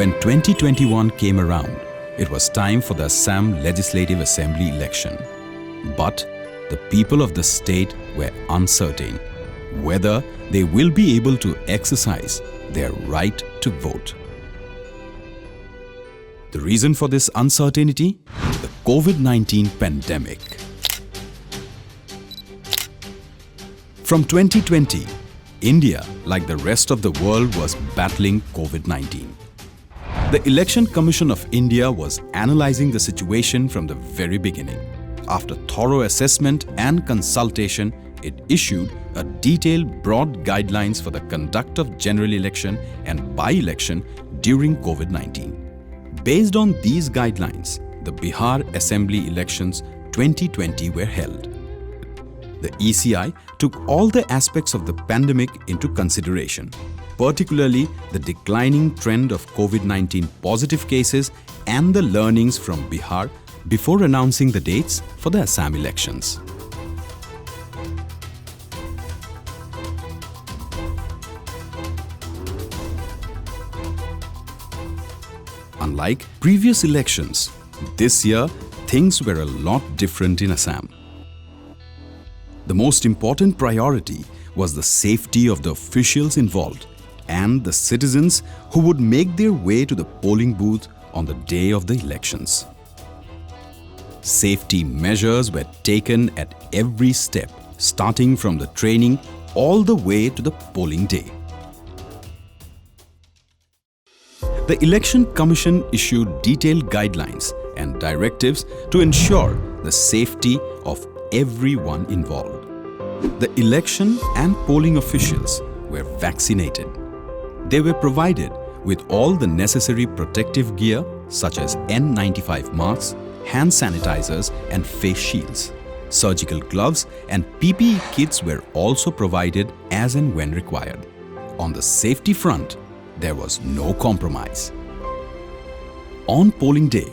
When 2021 came around, it was time for the Assam Legislative Assembly election. But the people of the state were uncertain whether they will be able to exercise their right to vote. The reason for this uncertainty? The COVID-19 pandemic. From 2020, India, like the rest of the world, was battling COVID-19. The Election Commission of India was analyzing the situation from the very beginning. After thorough assessment and consultation, it issued a detailed broad guidelines for the conduct of general election and by-election during COVID-19. Based on these guidelines, the Bihar Assembly elections 2020 were held. The ECI took all the aspects of the pandemic into consideration, particularly the declining trend of COVID-19 positive cases and the learnings from Bihar before announcing the dates for the Assam elections. Unlike previous elections, this year things were a lot different in Assam. The most important priority was the safety of the officials involved and the citizens who would make their way to the polling booth on the day of the elections. Safety measures were taken at every step, starting from the training all the way to the polling day. The Election Commission issued detailed guidelines and directives to ensure the safety of everyone involved. The election and polling officials were vaccinated. They were provided with all the necessary protective gear such as N95 masks, hand sanitizers and face shields. Surgical gloves and PPE kits were also provided as and when required. On the safety front, there was no compromise. On polling day,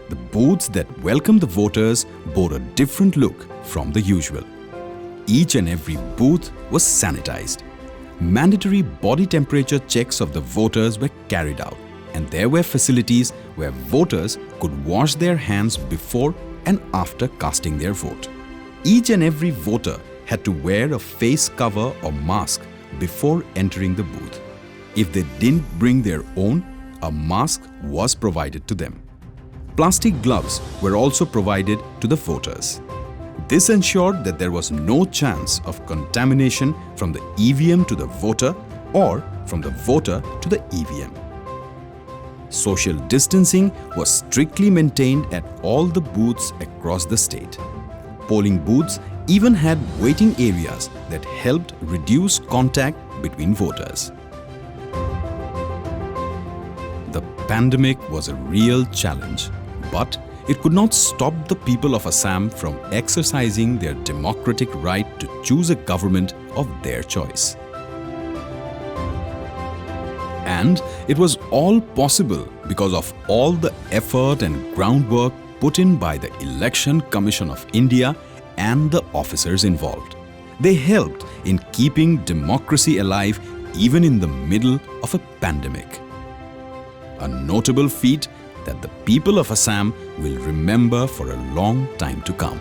the booths that welcomed the voters bore a different look from the usual. Each and every booth was sanitized. Mandatory body temperature checks of the voters were carried out, and there were facilities where voters could wash their hands before and after casting their vote. Each and every voter had to wear a face cover or mask before entering the booth. If they didn't bring their own, a mask was provided to them. Plastic gloves were also provided to the voters. This ensured that there was no chance of contamination from the EVM to the voter or from the voter to the EVM. Social distancing was strictly maintained at all the booths across the state. Polling booths even had waiting areas that helped reduce contact between voters. The pandemic was a real challenge, but it could not stop the people of Assam from exercising their democratic right to choose a government of their choice. And it was all possible because of all the effort and groundwork put in by the Election Commission of India and the officers involved. They helped in keeping democracy alive even in the middle of a pandemic. A notable feat that the people of Assam will remember for a long time to come.